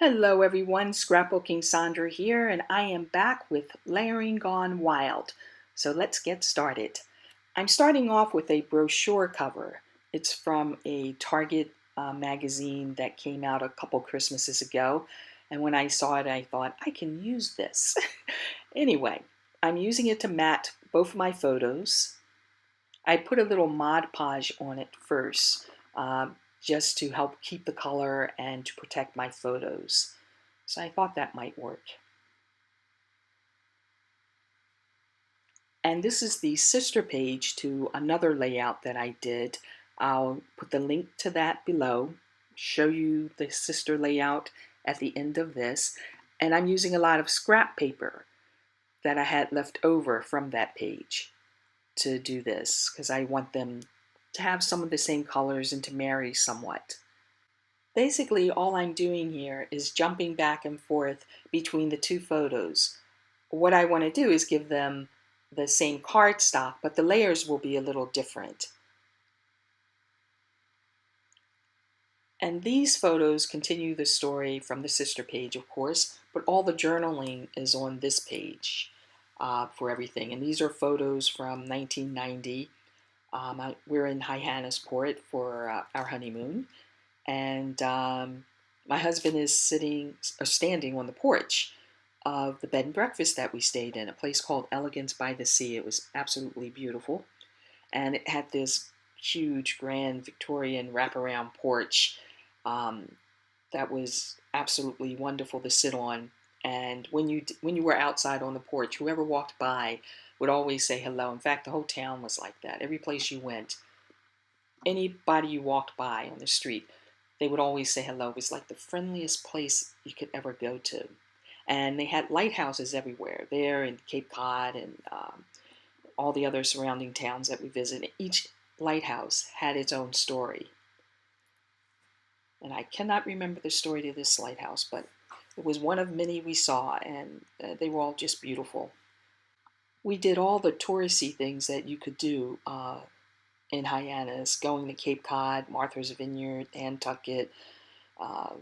Hello everyone, Scrapbooking Saundra here, and I am back with Layering Gone Wild. So let's get started. I'm starting off with a brochure cover. It's from a Target magazine that came out a couple Christmases ago, and when I saw it I thought, I can use this. Anyway, I'm using it to mat both my photos. I put a little Mod Podge on it first, just to help keep the color and to protect my photos. So I thought that might work. And this is the sister page to another layout that I did. I'll put the link to that below, show you the sister layout at the end of this. And I'm using a lot of scrap paper that I had left over from that page to do this because I want them to have some of the same colors and to marry somewhat. Basically, all I'm doing here is jumping back and forth between the two photos. What I want to do is give them the same cardstock, but the layers will be a little different. And these photos continue the story from the sister page, of course, but all the journaling is on this page for everything. And these are photos from 1990. We're in Hyannisport for our honeymoon. And my husband is standing on the porch of the bed and breakfast that we stayed in, a place called Elegance by the Sea. It was absolutely beautiful. And it had this huge, grand Victorian wraparound porch um, that was absolutely wonderful to sit on. And when you were outside on the porch, whoever walked by would always say hello. In fact, the whole town was like that. Every place you went, anybody you walked by on the street, they would always say hello. It was like the friendliest place you could ever go to. And they had lighthouses everywhere, there in Cape Cod and all the other surrounding towns that we visited. Each lighthouse had its own story. And I cannot remember the story to this lighthouse, but it was one of many we saw, and they were all just beautiful. We did all the touristy things that you could do in Hyannis, going to Cape Cod, Martha's Vineyard, Nantucket, uh,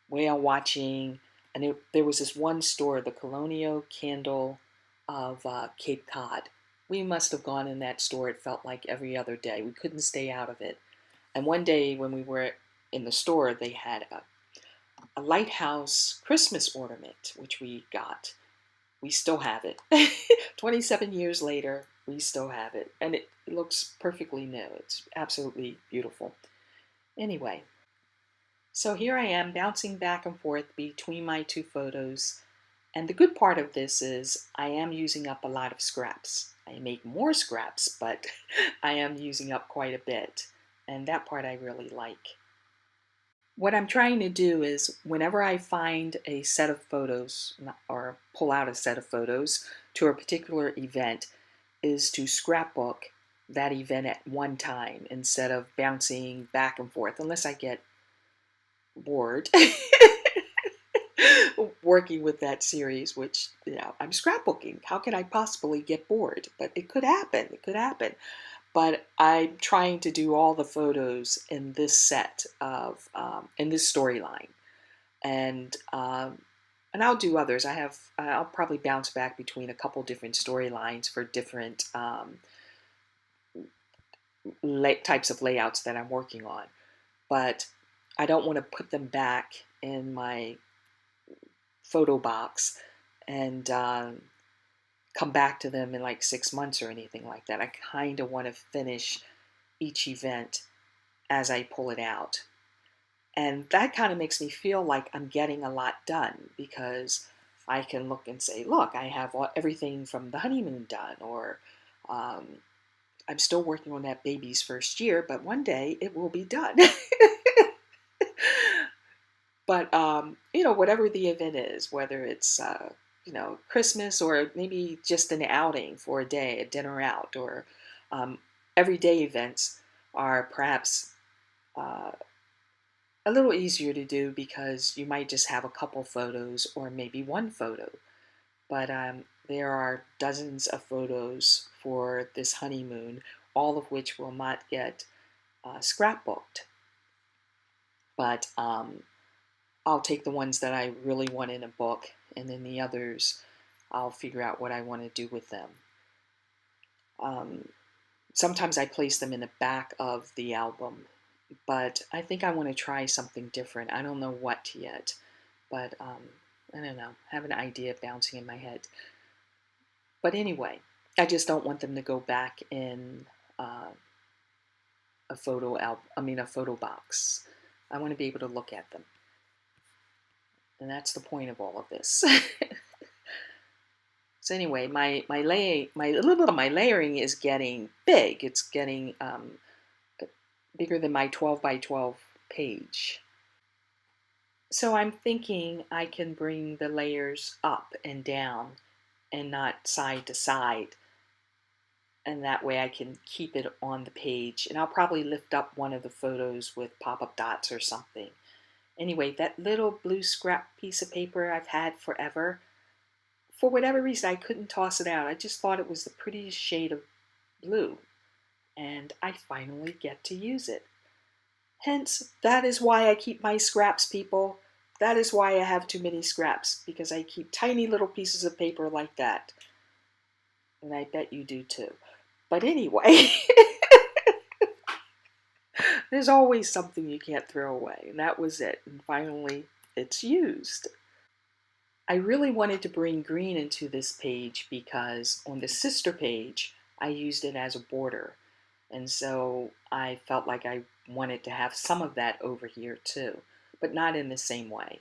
whale watching, and there was this one store, the Colonial Candle of Cape Cod. We must have gone in that store, it felt like every other day. We couldn't stay out of it. And one day when we were in the store, they had a lighthouse Christmas ornament, which we got. We still have it. 27 years later, we still have it. And it looks perfectly new. It's absolutely beautiful. Anyway, so here I am bouncing back and forth between my two photos. And the good part of this is I am using up a lot of scraps. I make more scraps, but I am using up quite a bit. And that part I really like. What I'm trying to do is whenever I find a set of photos or pull out a set of photos to a particular event is to scrapbook that event at one time instead of bouncing back and forth unless I get bored working with that series, which, I'm scrapbooking. How can I possibly get bored? But it could happen. It could happen. But I'm trying to do all the photos in this set of in this storyline, and I'll do others. I'll probably bounce back between a couple different storylines for different types of layouts that I'm working on. But I don't want to put them back in my photo box and come back to them in like 6 months or anything like that. I kind of want to finish each event as I pull it out. And that kind of makes me feel like I'm getting a lot done because I can look and say, look, I have everything from the honeymoon done, or I'm still working on that baby's first year, but one day it will be done. But, whatever the event is, whether it's, Christmas or maybe just an outing for a day, a dinner out, or everyday events are perhaps a little easier to do because you might just have a couple photos or maybe one photo. But there are dozens of photos for this honeymoon, all of which will not get scrapbooked. But I'll take the ones that I really want in a book, and then the others, I'll figure out what I want to do with them. Sometimes I place them in the back of the album, but I think I want to try something different. I don't know what yet, but I don't know. I have an idea bouncing in my head. But anyway, I just don't want them to go back in uh, a photo album. I mean, a photo box. I want to be able to look at them, and that's the point of all of this. So anyway, my layering is getting big. It's getting bigger than my 12 by 12 page. So I'm thinking I can bring the layers up and down and not side to side. And that way I can keep it on the page. And I'll probably lift up one of the photos with pop-up dots or something. Anyway, that little blue scrap piece of paper I've had forever, for whatever reason, I couldn't toss it out. I just thought it was the prettiest shade of blue. And I finally get to use it. Hence, that is why I keep my scraps, people. That is why I have too many scraps, because I keep tiny little pieces of paper like that. And I bet you do too. But anyway, there's always something you can't throw away. And that was it. And finally, it's used. I really wanted to bring green into this page because on the sister page, I used it as a border. And so I felt like I wanted to have some of that over here too, but not in the same way.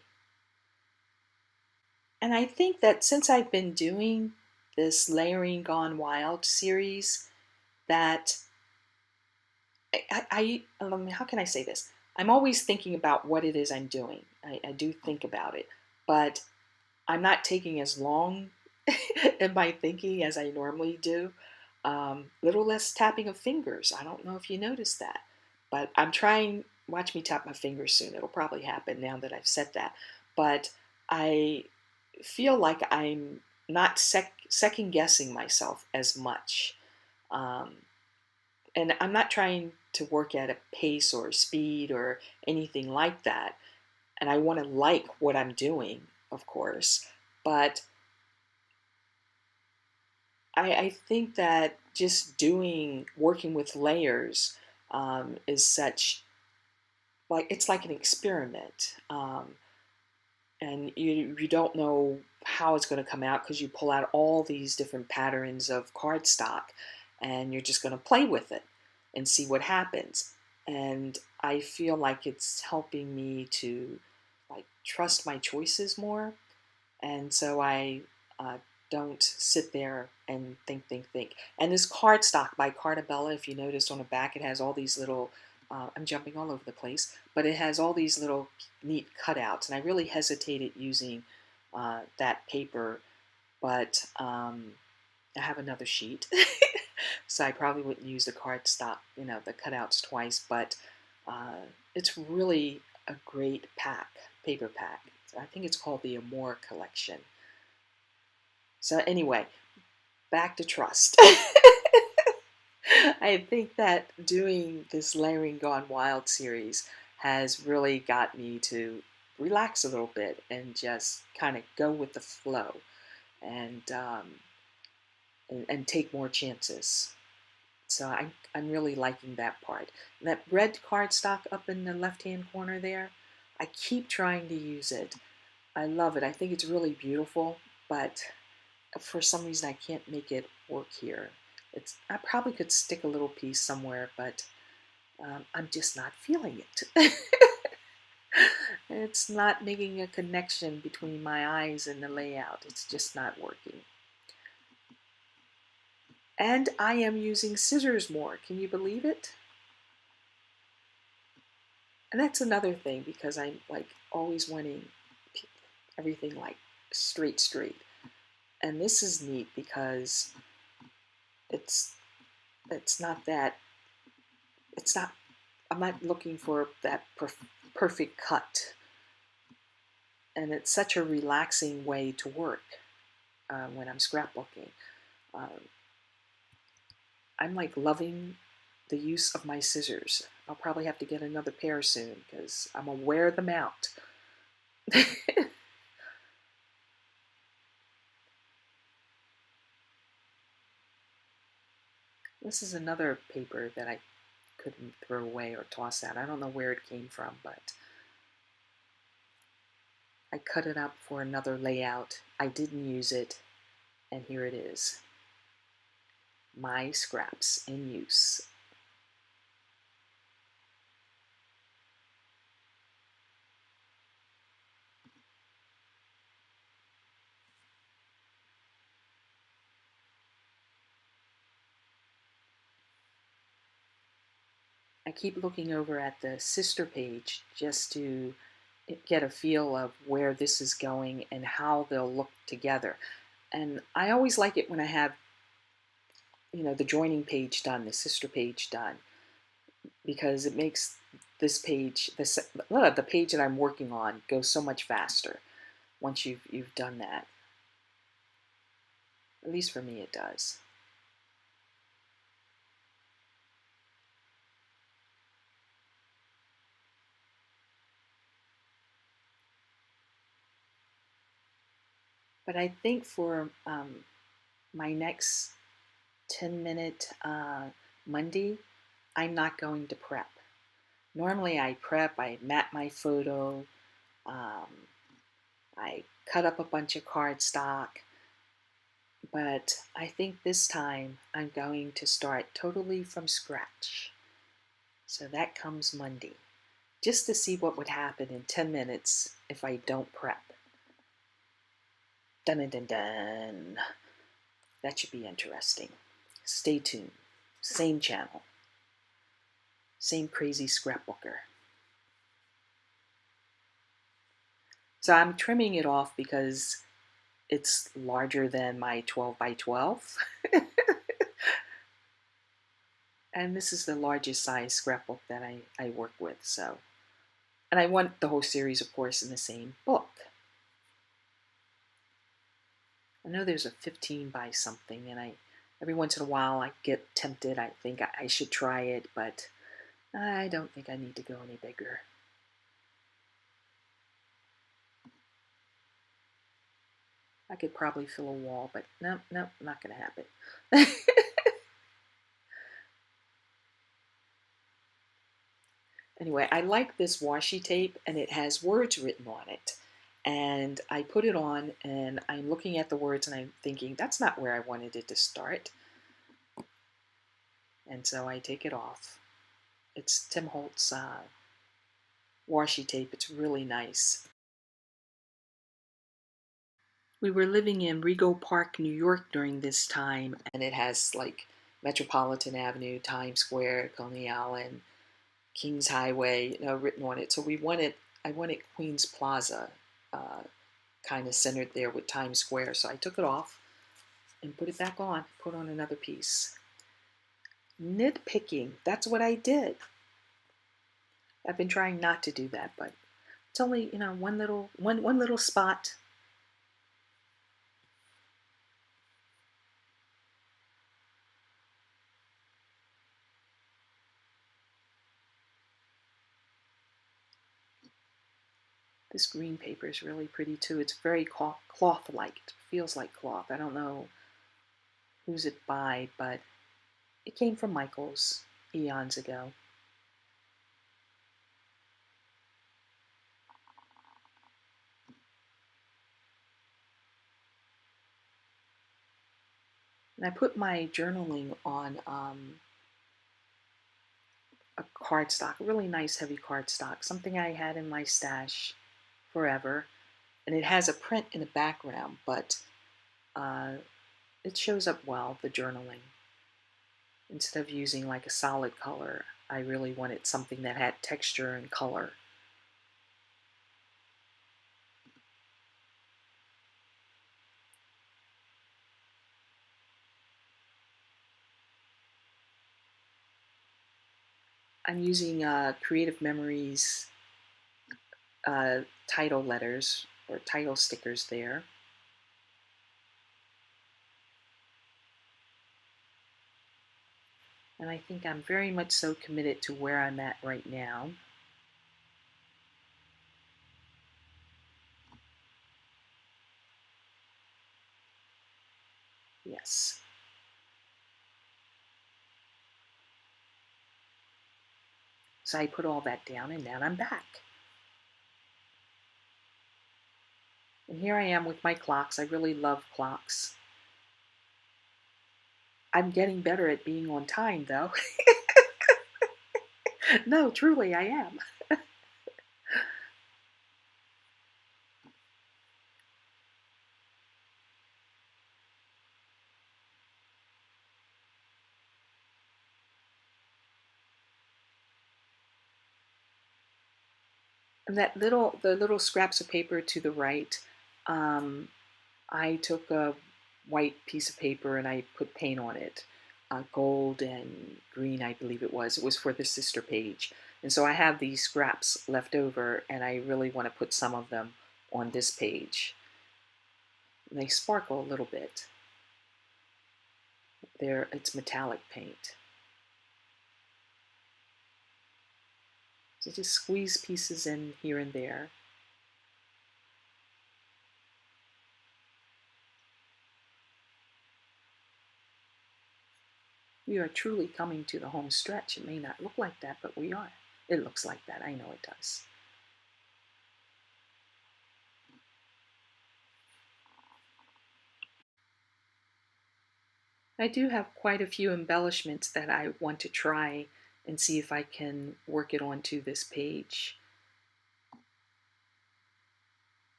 And I think that since I've been doing this Layering Gone Wild series, that how can I say this? I'm always thinking about what it is I'm doing. I do think about it, but I'm not taking as long in my thinking as I normally do. Little less tapping of fingers. I don't know if you noticed that, but I'm trying. Watch me tap my fingers soon. It'll probably happen now that I've said that. But I feel like I'm not second guessing myself as much. Um, and I'm not trying to work at a pace or speed or anything like that. And I want to like what I'm doing, of course. But I think that just working with layers is such, like, it's like an experiment. And you don't know how it's going to come out because you pull out all these different patterns of cardstock and you're just going to play with it and see what happens. And I feel like it's helping me to like trust my choices more. And so I don't sit there and think. And this cardstock by Cartabella, if you notice on the back, it has all these little, I'm jumping all over the place, but it has all these little neat cutouts. And I really hesitated using that paper, but I have another sheet. So I probably wouldn't use the cardstock, the cutouts twice, but it's really a great paper pack. I think it's called the Amore collection. So anyway, back to trust. I think that doing this Layering Gone Wild series has really got me to relax a little bit and just kind of go with the flow and, and take more chances. So I'm really liking that part. And that red cardstock up in the left-hand corner there, I keep trying to use it. I love it. I think it's really beautiful, but for some reason I can't make it work here. I probably could stick a little piece somewhere, but I'm just not feeling it. It's not making a connection between my eyes and the layout. It's just not working. And I am using scissors more. Can you believe it? And that's another thing because I'm like always wanting everything like straight. And this is neat because it's not that, I'm not looking for that perfect cut. And it's such a relaxing way to work when I'm scrapbooking. I'm like loving the use of my scissors. I'll probably have to get another pair soon because I'm gonna wear them out. This is another paper that I couldn't throw away or toss out. I don't know where it came from, but I cut it up for another layout. I didn't use it, and here it is. My scraps in use. I keep looking over at the sister page just to get a feel of where this is going and how they'll look together. And I always like it when I have, the joining page done, the sister page done, because it makes this page, the page that I'm working on, go so much faster once you've done that. At least for me, it does. But I think for my next 10-minute Monday, I'm not going to prep. Normally I prep, I map my photo, um, I cut up a bunch of cardstock, but I think this time I'm going to start totally from scratch. So that comes Monday, just to see what would happen in 10 minutes if I don't prep. Dun dun dun dun. That should be interesting. Stay tuned. Same channel. Same crazy scrapbooker. So I'm trimming it off because it's larger than my 12 by 12. And this is the largest size scrapbook that I work with. So, and I want the whole series, of course, in the same book. I know there's a 15 by something, and every once in a while I get tempted. I think I should try it, but I don't think I need to go any bigger. I could probably fill a wall, but no, not going to happen. Anyway, I like this washi tape, and it has words written on it. And I put it on, and I'm looking at the words, and I'm thinking, that's not where I wanted it to start. And so I take it off. It's Tim Holtz washi tape. It's really nice. We were living in Rego Park, New York during this time, and it has like Metropolitan Avenue, Times Square, Coney Island, Kings Highway, written on it. So I wanted Queens Plaza, kind of centered there with Times Square. So I took it off and put it back on, put on another piece. Nitpicking, that's what I did. I've been trying not to do that, but it's only, one little spot. This green paper is really pretty too. It's very cloth-like. It feels like cloth. I don't know who's it by, but it came from Michael's eons ago. And I put my journaling on a cardstock, a really nice heavy cardstock, something I had in my stash forever. And it has a print in the background, but uh, it shows up well, the journaling. Instead of using like a solid color, I really wanted something that had texture and color. I'm using Creative Memories title letters or title stickers there. And I think I'm very much so committed to where I'm at right now. Yes. So I put all that down and now I'm back. And here I am with my clocks. I really love clocks. I'm getting better at being on time though. No, truly I am. And the little scraps of paper to the right, um, I took a white piece of paper and I put paint on it, gold and green, I believe it was. It was for the sister page. And so I have these scraps left over and I really want to put some of them on this page. And they sparkle a little bit. It's metallic paint. So just squeeze pieces in here and there. We are truly coming to the home stretch. It may not look like that, but we are. It looks like that. I know it does. I do have quite a few embellishments that I want to try and see if I can work it onto this page.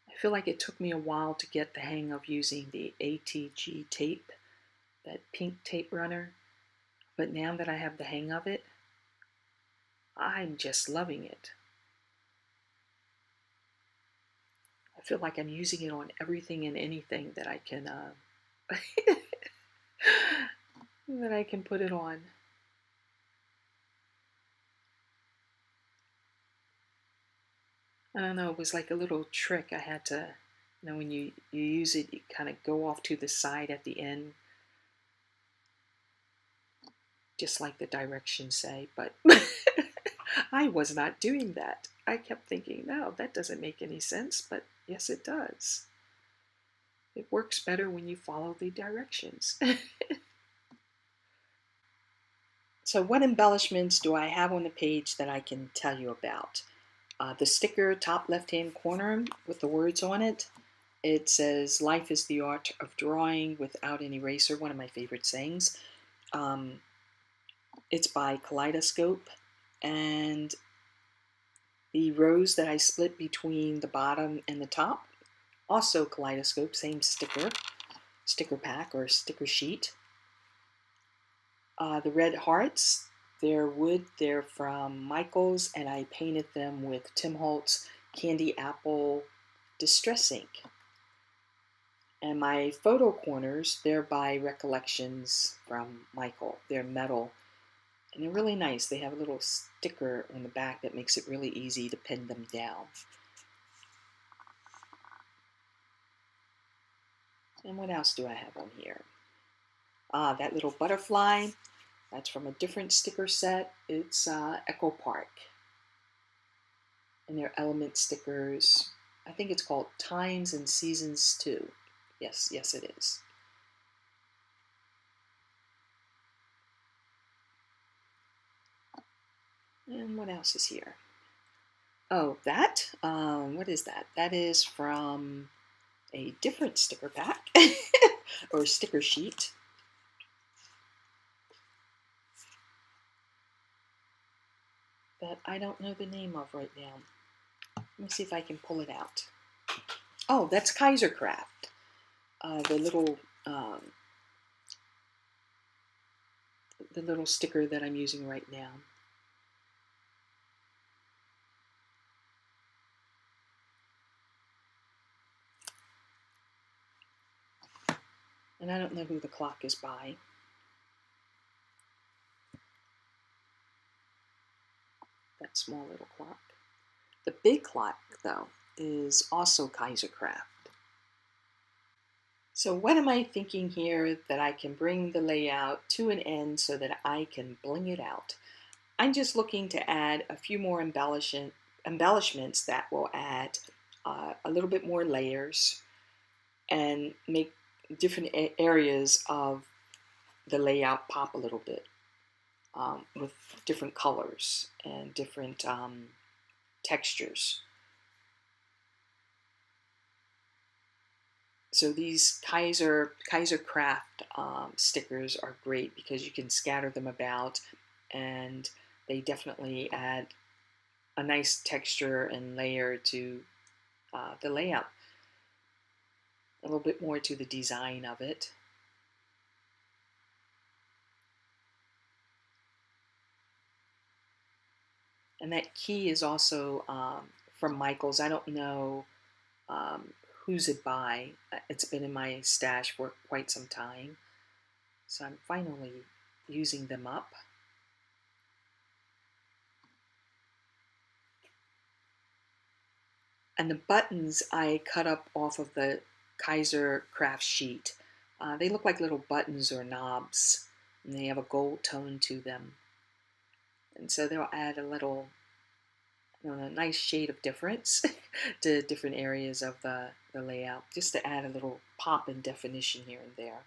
I feel like it took me a while to get the hang of using the ATG tape, that pink tape runner, but now that I have the hang of it, I'm just loving it. I feel like I'm using it on everything and anything that I can that I can put it on. I don't know, it was like a little trick I had to, when you use it, you kind of go off to the side at the end, just like the directions say, but I was not doing that. I kept thinking, no, that doesn't make any sense, but yes, it does. It works better when you follow the directions. So what embellishments do I have on the page that I can tell you about? The sticker top left-hand corner with the words on it. It says, "Life is the art of drawing without an eraser," one of my favorite sayings. It's by Kaleidoscope, and the rows that I split between the bottom and the top, also Kaleidoscope, same sticker pack or sticker sheet. The red hearts, they're wood, they're from Michaels, and I painted them with Tim Holtz Candy Apple Distress ink. And my photo corners, they're by Recollections from Michael. They're metal, and they're really nice. They have a little sticker on the back that makes it really easy to pin them down. And what else do I have on here? That little butterfly, that's from a different sticker set. It's Echo Park. And they're element stickers. I think it's called Times and Seasons 2. Yes, it is. And what else is here? Oh, that? What is that? That is from a different sticker pack or sticker sheet. That I don't know the name of right now. Let me see if I can pull it out. Oh, that's Kaisercraft. The little sticker that I'm using right now. And I don't know who the clock is by. That small little clock. The big clock, though, is also Kaisercraft. So what am I thinking here that I can bring the layout to an end so that I can bling it out? I'm just looking to add a few more embellishments embellishments that will add a little bit more layers and make different areas of the layout pop a little bit, with different colors and different textures. So these Kaiser Craft stickers are great because you can scatter them about, and they definitely add a nice texture and layer to the layout, a little bit more to the design of it. And that key is also from Michaels. I don't know who's it by. It's been in my stash for quite some time, so I'm finally using them up. And the buttons I cut up off of the Kaiser craft sheet. They look like little buttons or knobs, and they have a gold tone to them. And so they'll add a little, a nice shade of difference to different areas of the layout, just to add a little pop and definition here and there.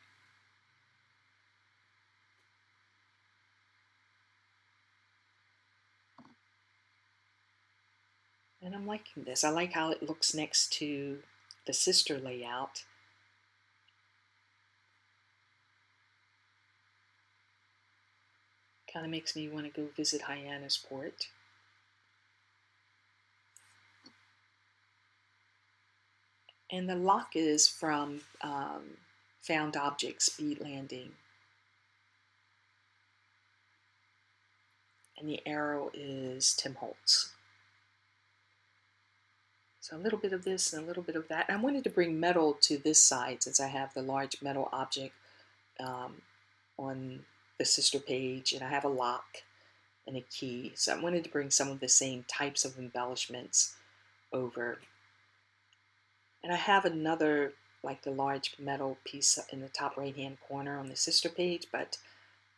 And I'm liking this. I like how it looks next to the sister layout. Kind of makes me want to go visit Hyannisport. And the lock is from Found Objects, Speed Landing. And the arrow is Tim Holtz. So a little bit of this and a little bit of that. I wanted to bring metal to this side since I have the large metal object on the sister page, and I have a lock and a key. So I wanted to bring some of the same types of embellishments over. And I have another, like the large metal piece in the top right hand corner on the sister page, but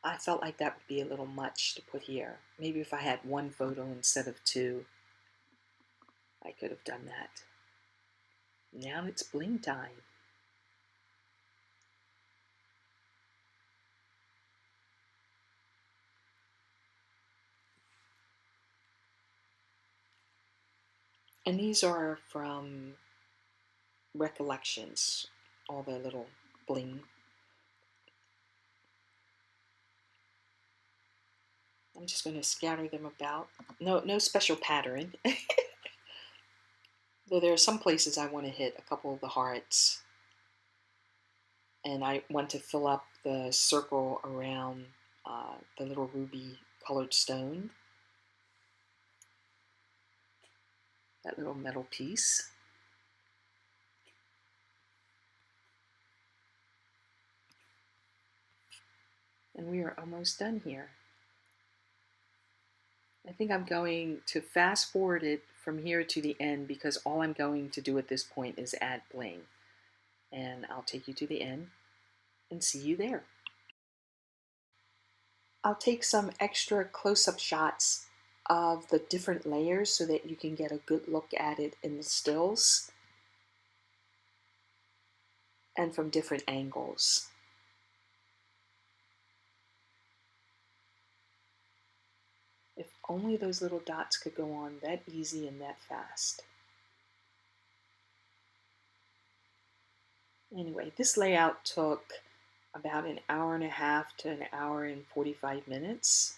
I felt like that would be a little much to put here. Maybe if I had one photo instead of two, I could have done that. Now it's bling time. And these are from Recollections, all the little bling. I'm just going to scatter them about. No special pattern. Though there are some places I want to hit a couple of the hearts. And I want to fill up the circle around the little ruby colored stone. That little metal piece. And we are almost done here. I think I'm going to fast forward it from here to the end because all I'm going to do at this point is add bling. And I'll take you to the end and see you there. I'll take some extra close-up shots of the different layers so that you can get a good look at it in the stills and from different angles. If only those little dots could go on that easy and that fast. Anyway, this layout took about an hour and a half to an hour and 45 minutes.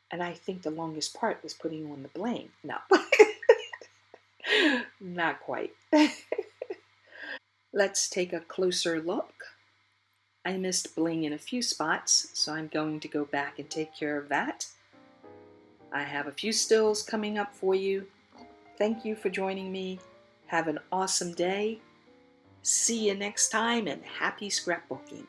And I think the longest part was putting on the bling. No, not quite. Let's take a closer look. I missed bling in a few spots, so I'm going to go back and take care of that. I have a few stills coming up for you. Thank you for joining me. Have an awesome day. See you next time, and happy scrapbooking.